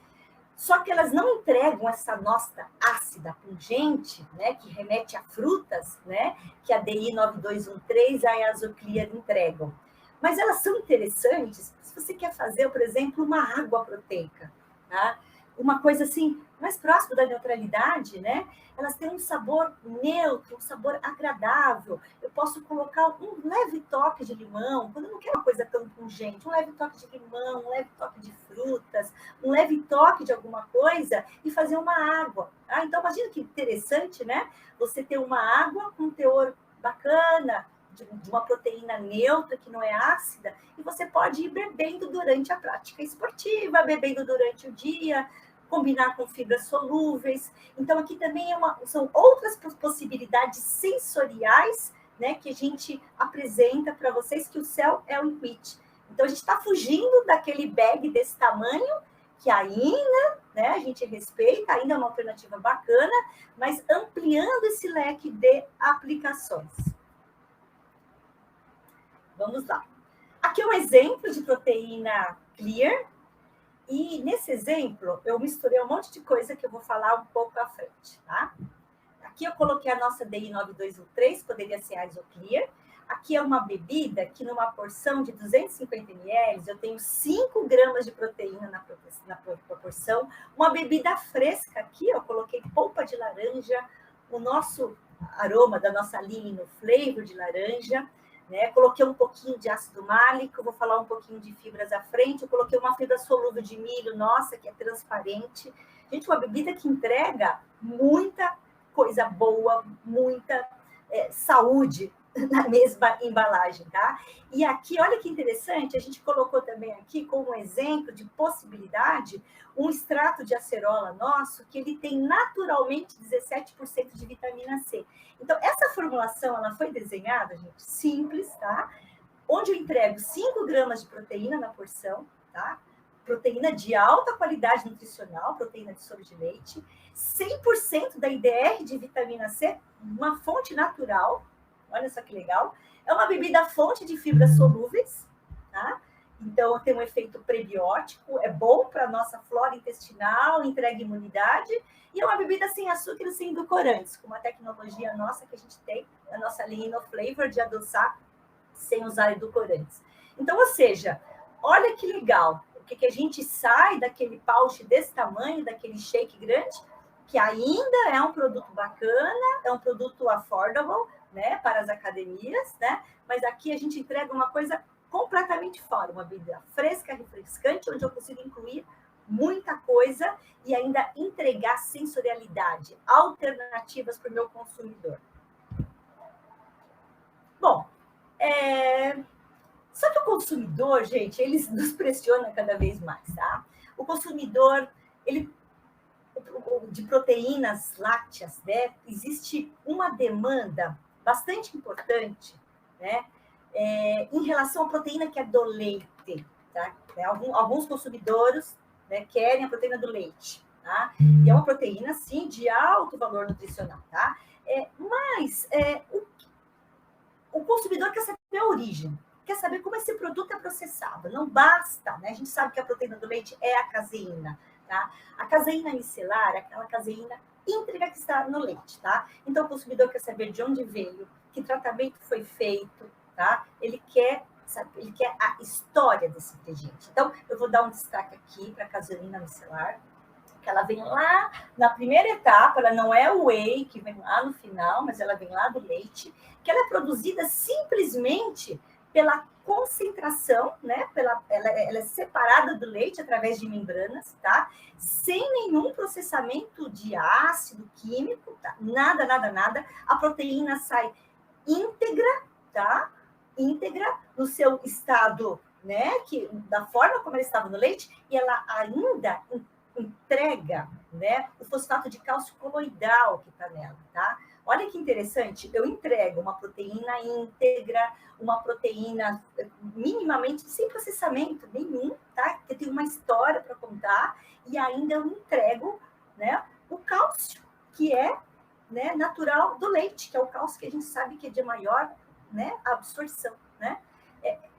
Speaker 3: só que elas não entregam essa nota ácida, pungente, né, que remete a frutas, né, que a DI 9213 e a Isoclear entregam. Mas elas são interessantes se você quer fazer, por exemplo, uma água proteica, tá? Uma coisa assim, mais próxima da neutralidade, né? Elas têm um sabor neutro, um sabor agradável. Eu posso colocar um leve toque de limão, quando eu não quero uma coisa tão pungente, um leve toque de limão, um leve toque de frutas, um leve toque de alguma coisa e fazer uma água. Tá? Então, imagina que interessante, né? Você ter uma água com um teor bacana, de uma proteína neutra, que não é ácida, e você pode ir bebendo durante a prática esportiva, bebendo durante o dia, combinar com fibras solúveis. Então, aqui também são outras possibilidades sensoriais, né, que a gente apresenta para vocês, que o céu é o limite. Então, a gente está fugindo daquele bag desse tamanho, que ainda, né, a gente respeita, ainda é uma alternativa bacana, mas ampliando esse leque de aplicações. Vamos lá. Aqui é um exemplo de proteína clear. E nesse exemplo, eu misturei um monte de coisa que eu vou falar um pouco à frente, tá? Aqui eu coloquei a nossa DI 9213, poderia ser a Isoclear. Aqui é uma bebida que numa porção de 250 ml, eu tenho 5 gramas de proteína na proporção. Uma bebida fresca aqui, eu coloquei polpa de laranja, o nosso aroma da nossa Lino flavor de laranja, né? Coloquei um pouquinho de ácido málico, vou falar um pouquinho de fibras à frente. Eu coloquei uma fibra solúvel de milho, nossa, que é transparente. Gente, uma bebida que entrega muita coisa boa, muita saúde na mesma embalagem, tá? E aqui, olha que interessante, a gente colocou também aqui como exemplo de possibilidade um extrato de acerola nosso, que ele tem naturalmente 17% de vitamina C. Então, essa formulação, ela foi desenhada, gente, simples, tá? Onde eu entrego 5 gramas de proteína na porção, tá? Proteína de alta qualidade nutricional, proteína de soro de leite, 100% da IDR de vitamina C, uma fonte natural, olha só que legal. É uma bebida fonte de fibras solúveis, tá? Então, tem um efeito prebiótico, é bom para a nossa flora intestinal, entrega imunidade, e é uma bebida sem açúcar e sem edulcorantes, com uma tecnologia nossa que a gente tem, a nossa linha Flavor, de adoçar sem usar edulcorantes. Então, ou seja, olha que legal, que a gente sai daquele pouch desse tamanho, daquele shake grande, que ainda é um produto bacana, é um produto affordable, né, para as academias, né? Mas aqui a gente entrega uma coisa completamente fora, uma bebida fresca, refrescante, onde eu consigo incluir muita coisa e ainda entregar sensorialidade, alternativas para o meu consumidor. Bom, só que o consumidor, gente, ele nos pressiona cada vez mais, tá? O consumidor, ele de proteínas lácteas, né? Existe uma demanda bastante importante, né? Em relação à proteína que é do leite, tá? Alguns consumidores, né, querem a proteína do leite, tá? E é uma proteína, sim, de alto valor nutricional, tá? Mas o consumidor quer saber a origem, quer saber como esse produto é processado. Não basta, né? A gente sabe que a proteína do leite é a caseína, tá? A caseína micelar é aquela caseína íntegra que está no leite, tá? Então, o consumidor quer saber de onde veio, que tratamento foi feito, tá? Ele quer a história desse ingrediente. Então, eu vou dar um destaque aqui para a caseína micelar, que ela vem lá na primeira etapa, ela não é o whey, que vem lá no final, mas ela vem lá do leite, que ela é produzida simplesmente pela concentração, né? Ela é separada do leite através de membranas, tá? Sem nenhum processamento de ácido químico, tá? Nada. A proteína sai íntegra, tá? Íntegra no seu estado, né? Da forma como ela estava no leite, e ela ainda entrega, né, o fosfato de cálcio coloidal que está nela, tá? Olha que interessante, eu entrego uma proteína íntegra, uma proteína minimamente sem processamento nenhum, tá? Que tem uma história para contar, e ainda eu entrego, né, o cálcio, que é, né, natural do leite, que é o cálcio que a gente sabe que é de maior, né, absorção, né?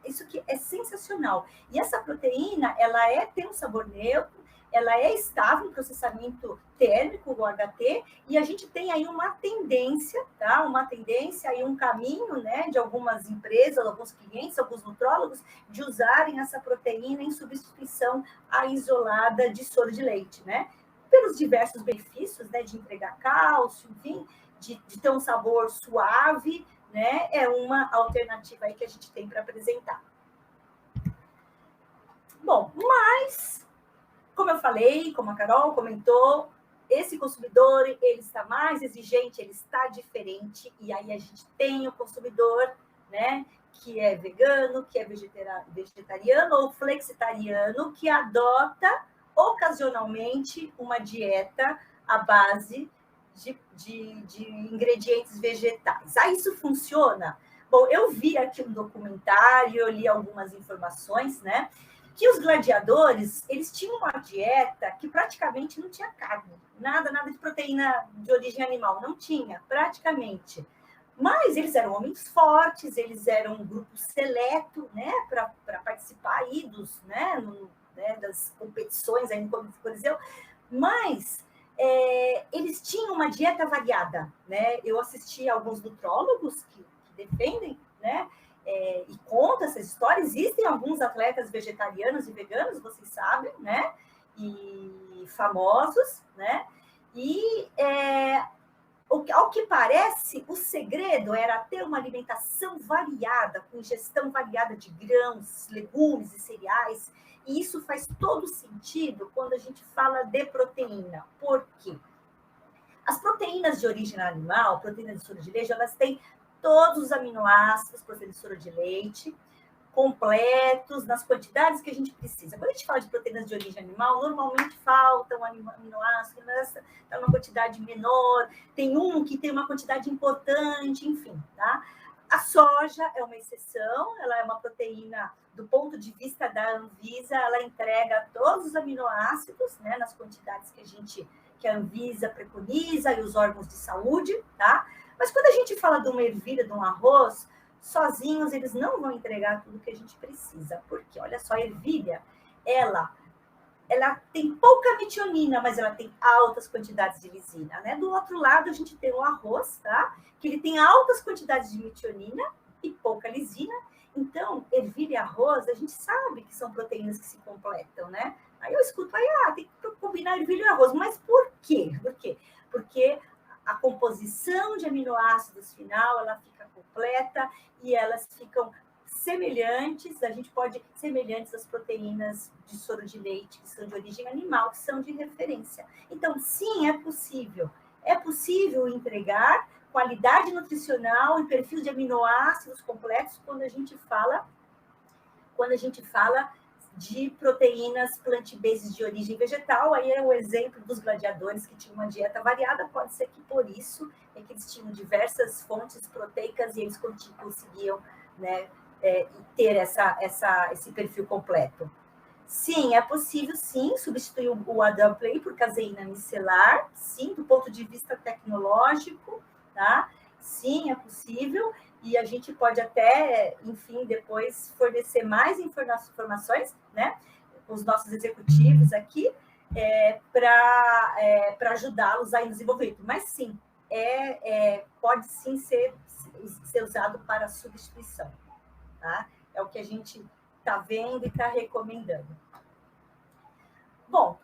Speaker 3: Isso que é sensacional. E essa proteína, ela tem um sabor neutro, ela é estável em processamento térmico, o HT, e a gente tem aí uma tendência, tá? Uma tendência aí, um caminho, né, de algumas empresas, alguns clientes, alguns nutrólogos, de usarem essa proteína em substituição à isolada de soro de leite, né? Pelos diversos benefícios, né, de entregar cálcio, enfim, de ter um sabor suave, né? É uma alternativa aí que a gente tem para apresentar. Bom, mas como eu falei, como a Carol comentou, esse consumidor, ele está mais exigente, ele está diferente, e aí a gente tem o consumidor, né, que é vegano, que é vegetariano ou flexitariano, que adota ocasionalmente uma dieta à base de ingredientes vegetais. Isso funciona? Bom, eu vi aqui um documentário, eu li algumas informações, né, que os gladiadores, eles tinham uma dieta que praticamente não tinha carne, nada de proteína de origem animal, não tinha, praticamente. Mas eles eram homens fortes, eles eram um grupo seleto, né, para participar aí das competições aí no Coliseu, mas eles tinham uma dieta variada, né? Eu assisti a alguns nutrólogos que defendem, né, e conta essa história. Existem alguns atletas vegetarianos e veganos, vocês sabem, né? E famosos, né? E ao que parece, o segredo era ter uma alimentação variada, com ingestão variada de grãos, legumes e cereais. E isso faz todo sentido quando a gente fala de proteína. Por quê? As proteínas de origem animal, proteínas de soro de leite, elas têm todos os aminoácidos, proteína de soro de leite, completos, nas quantidades que a gente precisa. Quando a gente fala de proteínas de origem animal, normalmente falta um aminoácido, mas está uma quantidade menor, tem um que tem uma quantidade importante, enfim, tá? A soja é uma exceção, ela é uma proteína, do ponto de vista da Anvisa, ela entrega todos os aminoácidos, né, nas quantidades que a Anvisa preconiza e os órgãos de saúde, tá? Mas quando a gente fala de uma ervilha, de um arroz, sozinhos eles não vão entregar tudo que a gente precisa. Porque, olha só, a ervilha, ela tem pouca metionina, mas ela tem altas quantidades de lisina, né? Do outro lado, a gente tem o arroz, tá? Que ele tem altas quantidades de metionina e pouca lisina. Então, ervilha e arroz, a gente sabe que são proteínas que se completam, né? Aí eu escuto, tem que combinar ervilha e arroz. Mas por quê? Por quê? Porque a composição de aminoácidos final, ela fica completa e elas ficam semelhantes, semelhantes às proteínas de soro de leite, que são de origem animal, que são de referência. Então, sim, é possível entregar qualidade nutricional e perfil de aminoácidos completos quando a gente fala de proteínas plant-based de origem vegetal. Aí é o exemplo dos gladiadores que tinham uma dieta variada. Pode ser que por isso é que eles tinham diversas fontes proteicas e eles conseguiam, né, ter esse perfil completo. Sim, é possível, sim, substituir o Adamplay por caseína micelar, sim, do ponto de vista tecnológico, tá? Sim, é possível, e a gente pode até, enfim, depois fornecer mais informações, né, os nossos executivos aqui, para ajudá-los a desenvolver. Mas sim, pode sim ser usado para substituição, tá? É o que a gente está vendo e está recomendando. Bom,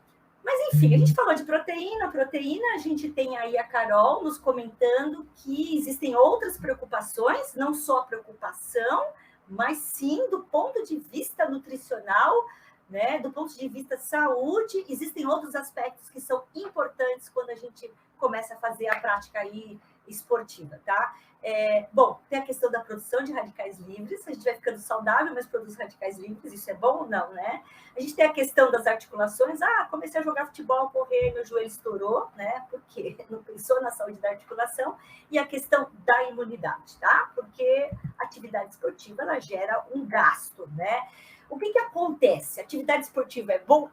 Speaker 3: mas enfim, a gente falou de proteína, a gente tem aí a Carol nos comentando que existem outras preocupações, não só preocupação, mas sim do ponto de vista nutricional, né, do ponto de vista saúde, existem outros aspectos que são importantes quando a gente começa a fazer a prática aí esportiva, tá? Bom, tem a questão da produção de radicais livres, a gente vai ficando saudável, mas produz radicais livres, isso é bom ou não, né? A gente tem a questão das articulações, comecei a jogar futebol, correr, meu joelho estourou, né? Porque não pensou na saúde da articulação, e a questão da imunidade, tá? Porque a atividade esportiva, ela gera um gasto, né? O que acontece? A atividade esportiva é bom?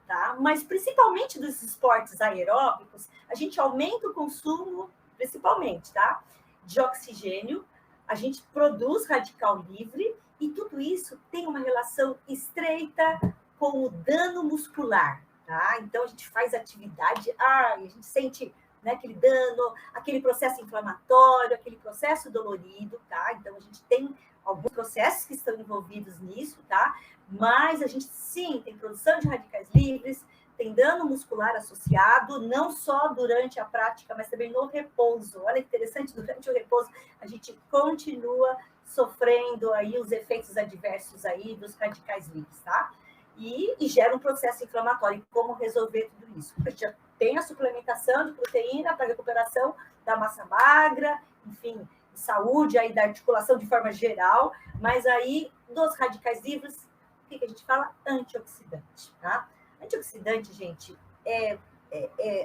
Speaker 3: Tá? Mas principalmente dos esportes aeróbicos, a gente aumenta o consumo, principalmente, tá? De oxigênio, a gente produz radical livre e tudo isso tem uma relação estreita com o dano muscular, tá? Então a gente faz atividade, a gente sente, né, aquele dano, aquele processo inflamatório, aquele processo dolorido, tá? Então a gente tem alguns processos que estão envolvidos nisso, tá? Mas a gente, sim, tem produção de radicais livres, tem dano muscular associado, não só durante a prática, mas também no repouso. Olha que interessante, durante o repouso, a gente continua sofrendo aí os efeitos adversos aí dos radicais livres, tá? E gera um processo inflamatório. Como resolver tudo isso? A gente já tem a suplementação de proteína para recuperação da massa magra, enfim, saúde aí da articulação de forma geral, mas aí dos radicais livres, o que a gente fala? Antioxidante, tá? Antioxidante, gente, é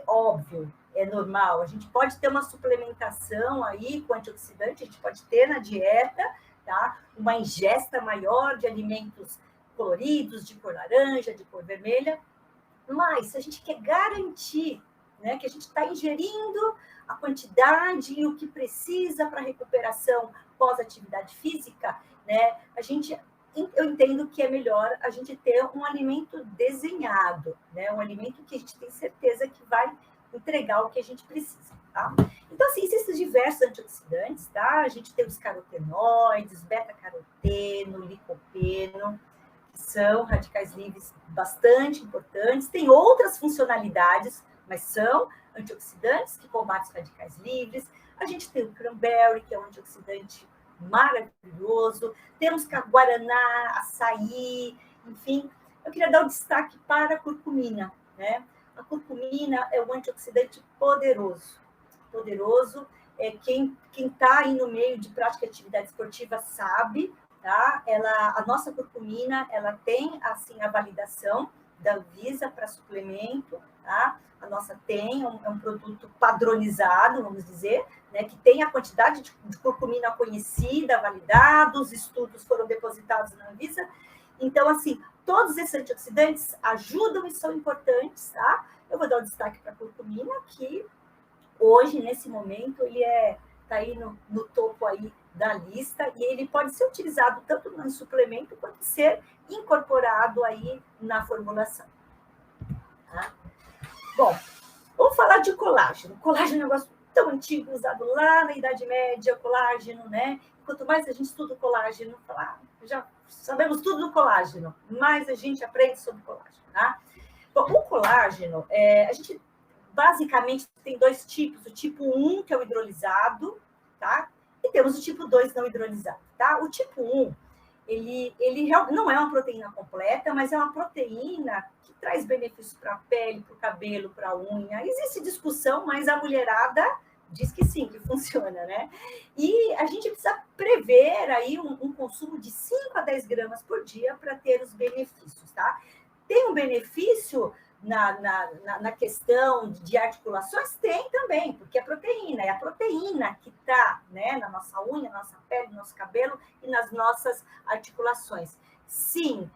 Speaker 3: óbvio, é normal. A gente pode ter uma suplementação aí com antioxidante, a gente pode ter na dieta, tá? Uma ingesta maior de alimentos coloridos, de cor laranja, de cor vermelha, mas se a gente quer garantir, né, que a gente está ingerindo a quantidade e o que precisa para recuperação pós-atividade física, né, eu entendo que é melhor a gente ter um alimento desenhado, né, um alimento que a gente tem certeza que vai entregar o que a gente precisa, tá? Então, assim, existem diversos antioxidantes, tá? A gente tem os carotenoides, beta-caroteno, licopeno, que são radicais livres bastante importantes, tem outras funcionalidades, mas são antioxidantes que combatem os radicais livres. A gente tem o cranberry, que é um antioxidante maravilhoso, temos guaraná, açaí, enfim. Eu queria dar um destaque para a curcumina, né? A curcumina é um antioxidante poderoso. Quem está aí no meio de prática de atividade esportiva sabe, tá? A nossa curcumina, ela tem, assim, a validação da Anvisa para suplemento, tá? A nossa tem, é um produto padronizado, vamos dizer, né, que tem a quantidade de curcumina conhecida, validada, os estudos foram depositados na Anvisa. Então, assim, todos esses antioxidantes ajudam e são importantes, tá? Eu vou dar um destaque para a curcumina, que hoje, nesse momento, ele está aí no topo aí da lista, e ele pode ser utilizado tanto no suplemento quanto ser incorporado aí na formulação. Tá? Bom, vamos falar de colágeno. Colágeno é um negócio tão antigo, usado lá na Idade Média, colágeno, né? Quanto mais a gente estuda o colágeno, já sabemos tudo do colágeno, mais a gente aprende sobre colágeno, tá? Bom, o colágeno, a gente basicamente tem dois tipos, o tipo 1, que é o hidrolisado, tá? E temos o tipo 2 não hidrolisado, tá? O tipo 1, ele não é uma proteína completa, mas é uma proteína que traz benefícios para a pele, para o cabelo, para a unha. Existe discussão, mas a mulherada diz que sim, que funciona, né? E a gente precisa prever aí um consumo de 5 a 10 gramas por dia para ter os benefícios, tá? Tem um benefício na questão de articulações? Tem também, porque é proteína. É a proteína que está, né, na nossa unha, na nossa pele, no nosso cabelo e nas nossas articulações. Sim,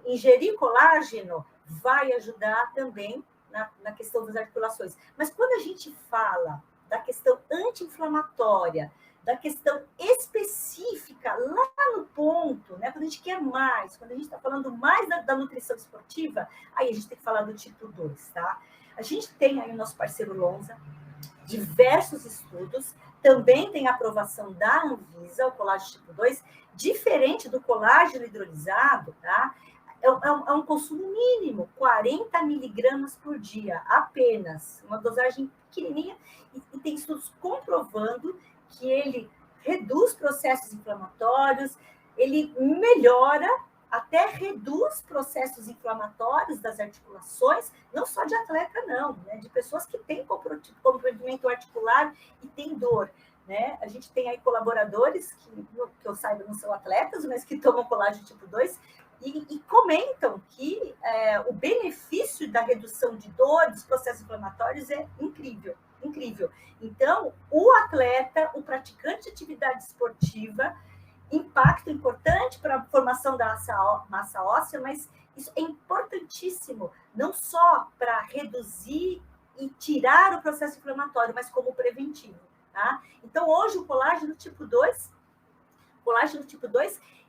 Speaker 3: ingerir colágeno vai ajudar também na questão das articulações. Mas quando a gente fala da questão anti-inflamatória, da questão específica, lá no ponto, né? Quando a gente quer mais, quando a gente está falando mais da nutrição esportiva, aí a gente tem que falar do tipo 2, tá? A gente tem aí o nosso parceiro Lonza, diversos estudos, também tem a aprovação da Anvisa, o colágeno tipo 2, diferente do colágeno hidrolisado, tá? É um consumo mínimo, 40 miligramas por dia, apenas, uma dosagem pequenininha, e tem estudos comprovando que ele reduz processos inflamatórios, ele melhora, até reduz processos inflamatórios das articulações, não só de atleta, não, né? De pessoas que têm comprometimento articular e têm dor. Né? A gente tem aí colaboradores que eu saiba não são atletas, mas que tomam colágeno tipo 2 e comentam que o benefício da redução de dor, dos processos inflamatórios é incrível, incrível. Então, o atleta, o praticante de atividade esportiva, impacto importante para a formação da massa óssea, mas isso é importantíssimo, não só para reduzir e tirar o processo inflamatório, mas como preventivo. Tá? Então, hoje, o colágeno tipo 2,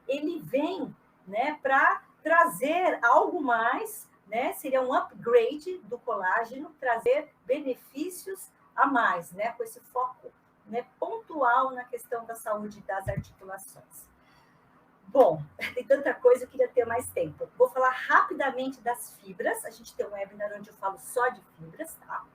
Speaker 3: ele vem, né, para trazer algo mais, né, seria um upgrade do colágeno, trazer benefícios a mais, né, com esse foco, né, pontual na questão da saúde das articulações. Bom, tem tanta coisa, eu queria ter mais tempo. Vou falar rapidamente das fibras. A gente tem um webinar onde eu falo só de fibras, tá?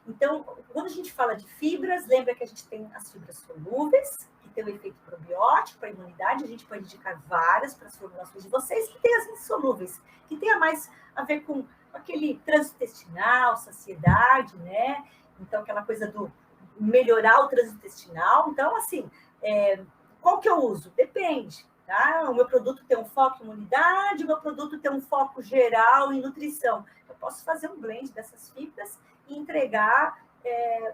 Speaker 3: Então, quando a gente fala de fibras, lembra que a gente tem as fibras solúveis, que tem o efeito probiótico para a imunidade. A gente pode indicar várias para as formulações de vocês, que tem as insolúveis, que tem mais a ver com aquele trânsito intestinal, saciedade, né? Então, aquela coisa do melhorar o trânsito intestinal. Então, assim, qual que eu uso? Depende. Tá? O meu produto tem um foco em imunidade, o meu produto tem um foco geral em nutrição. Eu posso fazer um blend dessas fibras e entregar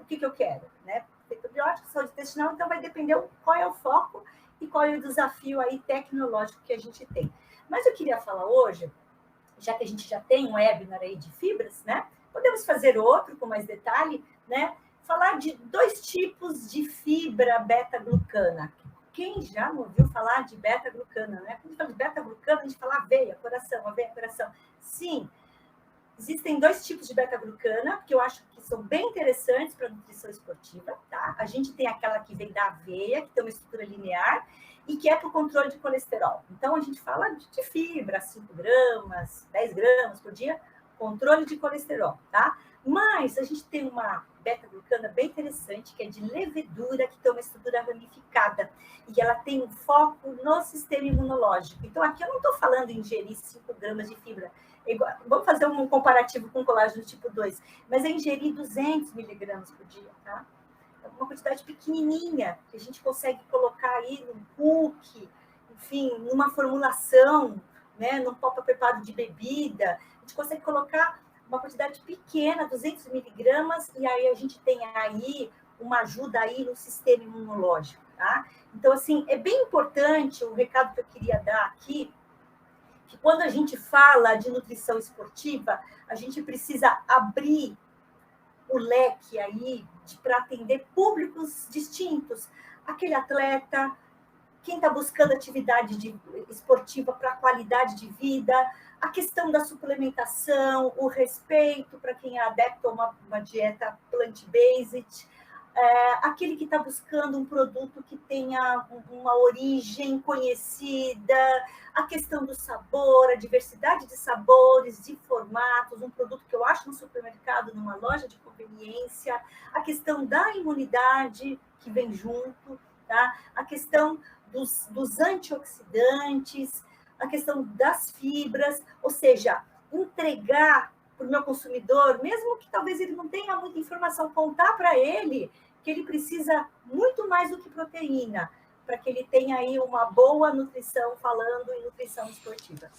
Speaker 3: o que eu quero, né? Probiótico, saúde intestinal, então vai depender qual é o foco e qual é o desafio aí tecnológico que a gente tem. Mas eu queria falar hoje, já que a gente já tem um webinar aí de fibras, né? Podemos fazer outro com mais detalhe, né? Falar de 2 tipos de fibra beta-glucana. Quem já não ouviu falar de beta-glucana, né? Quando a gente fala de beta-glucana, a gente fala aveia, coração. Sim, existem 2 tipos de beta-glucana, que eu acho que são bem interessantes para a nutrição esportiva, tá? A gente tem aquela que vem da aveia, que tem uma estrutura linear, e que é para o controle de colesterol. Então, a gente fala de fibra, 5 gramas, 10 gramas por dia, controle de colesterol, tá? Mas a gente tem uma beta-glucana bem interessante, que é de levedura, que tem uma estrutura ramificada, e ela tem um foco no sistema imunológico. Então, aqui eu não estou falando em ingerir 5 gramas de fibra. Vamos fazer um comparativo com o colágeno tipo 2, mas é ingerir 200 miligramas por dia, tá? É uma quantidade pequenininha, que a gente consegue colocar aí num cookie, enfim, numa formulação, né, num copo preparado de bebida. A gente consegue colocar uma quantidade pequena, 200 miligramas, e aí a gente tem aí uma ajuda aí no sistema imunológico, tá? Então, assim, é bem importante o recado que eu queria dar aqui, que quando a gente fala de nutrição esportiva, a gente precisa abrir o leque aí para atender públicos distintos. Aquele atleta, quem está buscando atividade esportiva para qualidade de vida, a questão da suplementação, o respeito para quem é adepto a uma dieta plant-based, aquele que está buscando um produto que tenha uma origem conhecida, a questão do sabor, a diversidade de sabores, de formatos, um produto que eu acho no supermercado, numa loja de conveniência, a questão da imunidade que vem junto, tá? A questão dos antioxidantes, a questão das fibras, ou seja, entregar para o meu consumidor, mesmo que talvez ele não tenha muita informação, contar para ele que ele precisa muito mais do que proteína, para que ele tenha aí uma boa nutrição, falando em nutrição esportiva.